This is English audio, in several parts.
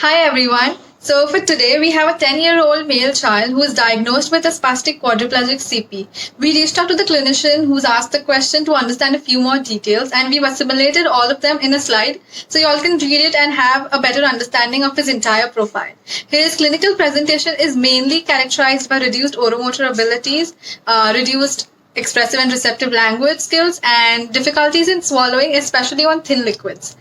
Hi everyone. So for today we have a 10-year-old male child who is diagnosed with a spastic quadriplegic CP. We reached out to the clinician who's asked the question to understand a few more details and we've assimilated all of them in a slide so you all can read it and have a better understanding of his entire profile. His clinical presentation is mainly characterized by reduced oro-motor abilities, reduced expressive and receptive language skills and difficulties in swallowing, especially on thin liquids.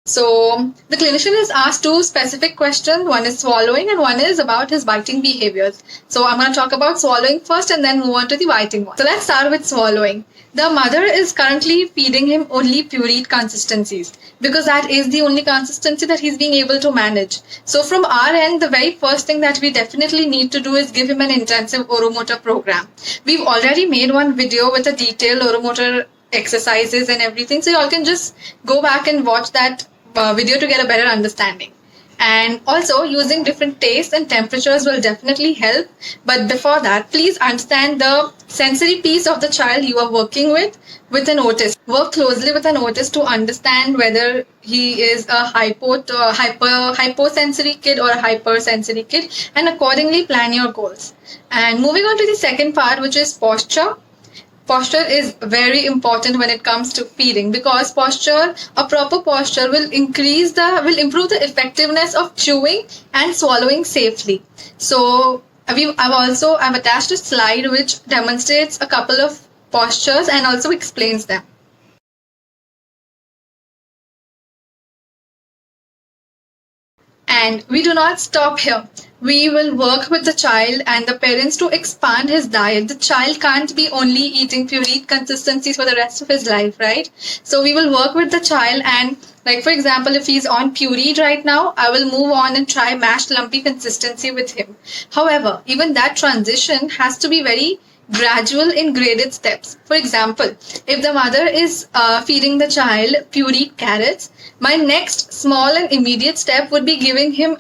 So the clinician is asked two specific questions. One is swallowing and one is about his biting behaviors. So I'm going to talk about swallowing first and then move on to the biting one. So let's start with swallowing. The mother is currently feeding him only pureed consistencies because that is the only consistency that he's being able to manage. So from our end, the very first thing that we definitely need to do is give him an intensive oro-motor program. We've already made one video with a detailed oro-motor exercises and everything. So y'all can just go back and watch that video to get a better understanding. And also using different tastes and temperatures will definitely help. But before that, please understand the sensory piece of the child you are working with an autist. Work closely with an autist to understand whether he is a hyposensory kid or a hypersensory kid and accordingly plan your goals. And moving on to the second part, which is posture. Posture is very important when it comes to feeding because a proper posture will improve the effectiveness of chewing and swallowing safely. So I've attached a slide which demonstrates a couple of postures and also explains them. And we do not stop here. We will work with the child and the parents to expand his diet. The child can't be only eating pureed consistencies for the rest of his life, right? So we will work with the child and like for example, if he's on pureed right now, I will move on and try mashed lumpy consistency with him. However, even that transition has to be very gradual in graded steps. For example, if the mother is feeding the child pureed carrots, my next small and immediate step would be giving him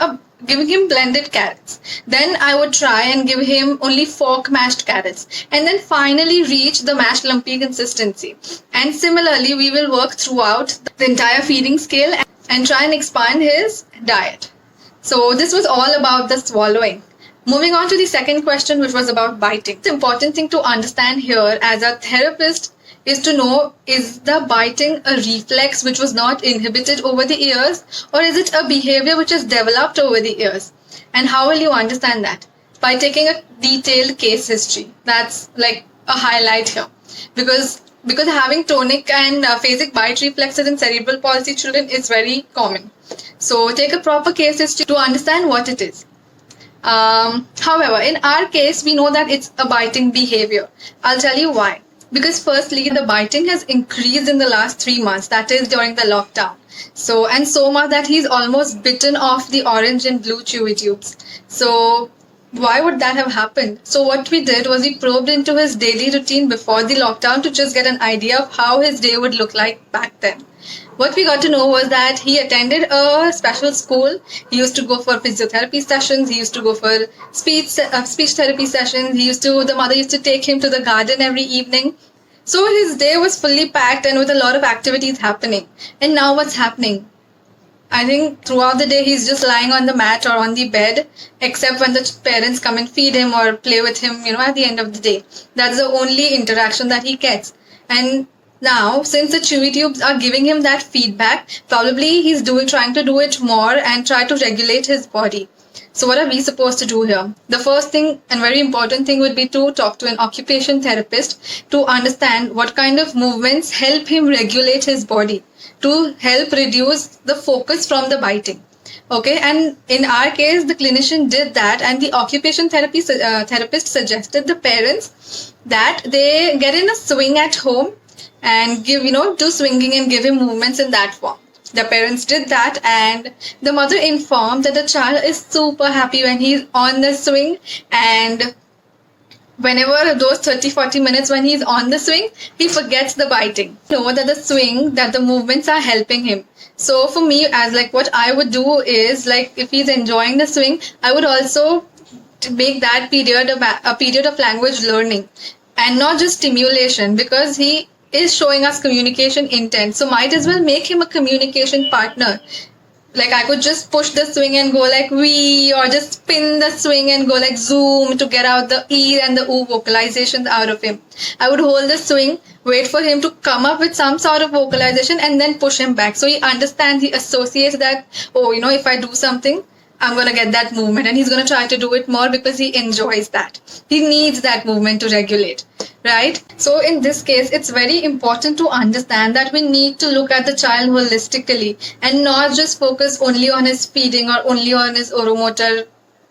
blended carrots. Then I would try and give him only fork mashed carrots and then finally reach the mashed lumpy consistency. And similarly, we will work throughout the entire feeding scale and try and expand his diet. So this was all about the swallowing. Moving on to the second question, which was about biting. The important thing to understand here as a therapist is to know, is the biting a reflex which was not inhibited over the years, or is it a behavior which is developed over the years? And how will you understand that? By taking a detailed case history. That's like a highlight here. Because having tonic and phasic bite reflexes in cerebral palsy children is very common. So take a proper case history to understand what it is. However, in our case, we know that it's a biting behavior. I'll tell you why. Because firstly, the biting has increased in the last 3 months, that is during the lockdown. So much that he's almost bitten off the orange and blue chewy tubes. So why would that have happened? So what we did was we probed into his daily routine before the lockdown to just get an idea of how his day would look like back then. What we got to know was that he attended a special school. He used to go for physiotherapy sessions. He used to go for speech therapy sessions. The mother used to take him to the garden every evening. So his day was fully packed and with a lot of activities happening. And now what's happening? I think throughout the day he's just lying on the mat or on the bed, except when the parents come and feed him or play with him, at the end of the day. That's the only interaction that he gets. And now, since the chewy tubes are giving him that feedback, probably he's trying to do it more and try to regulate his body. So what are we supposed to do here? The first thing and very important thing would be to talk to an occupational therapist to understand what kind of movements help him regulate his body to help reduce the focus from the biting. Okay, and in our case, the clinician did that, and the occupational therapist suggested the parents that they get in a swing at home and do swinging and give him movements in that form. The parents did that and the mother informed that the child is super happy when he's on the swing and whenever those 30-40 minutes when he's on the swing, he forgets the biting. Know that the swing, that the movements are helping him. So for me, as like what I would do is, like, if he's enjoying the swing, I would also to make that period a period of language learning and not just stimulation, because he is showing us communication intent, so might as well make him a communication partner. Like, I could just push the swing and go like we, or just spin the swing and go like zoom to get out the e and the oo vocalizations out of him. I would hold the swing, wait for him to come up with some sort of vocalization, and then push him back, so he understands, he associates that, oh, if I do something, I'm going to get that movement, and he's going to try to do it more because he enjoys that. He needs that movement to regulate, right? So in this case, it's very important to understand that we need to look at the child holistically and not just focus only on his feeding or only on his oro-motor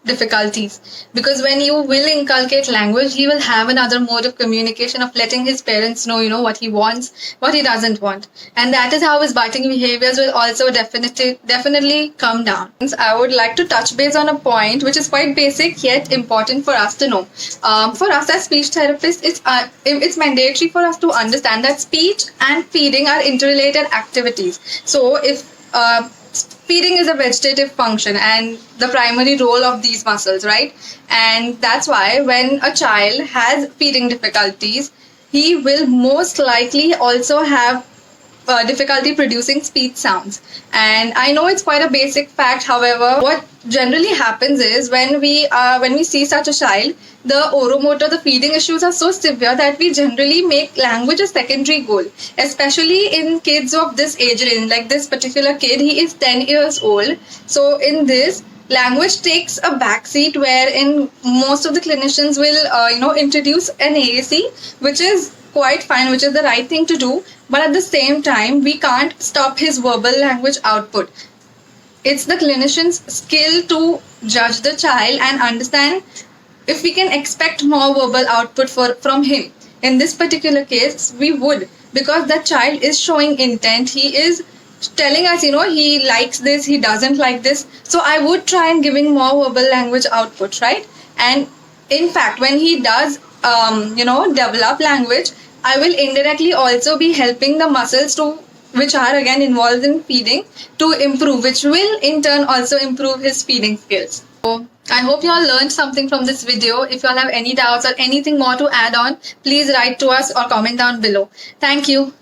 difficulties, because when you will inculcate language, he will have another mode of communication of letting his parents know what he wants, what he doesn't want, and that is how his biting behaviors will also definitely come down. I would like to touch base on a point which is quite basic yet important for us to know. For us as speech therapists, it's mandatory for us to understand that speech and feeding are interrelated activities. So if feeding is a vegetative function and the primary role of these muscles, right? And that's why when a child has feeding difficulties, he will most likely also have difficulty producing speech sounds. And I know it's quite a basic fact. However, what generally happens is when we see such a child, the oro-motor, the feeding issues are so severe that we generally make language a secondary goal, especially in kids of this age range. Like this particular kid, he is 10 years old. So in this, language takes a backseat, wherein most of the clinicians will introduce an AAC, which is quite fine, which is the right thing to do. But at the same time, we can't stop his verbal language output. It's the clinician's skill to judge the child and understand if we can expect more verbal output from him. In this particular case, we would, because that child is showing intent. He is telling us, he likes this, he doesn't like this. So I would try and giving more verbal language output, right? And in fact, when he does, develop language, I will indirectly also be helping the muscles which are again involved in feeding, to improve, which will in turn also improve his feeding skills. So I hope you all learned something from this video. If you all have any doubts or anything more to add on, please write to us or comment down below. Thank you.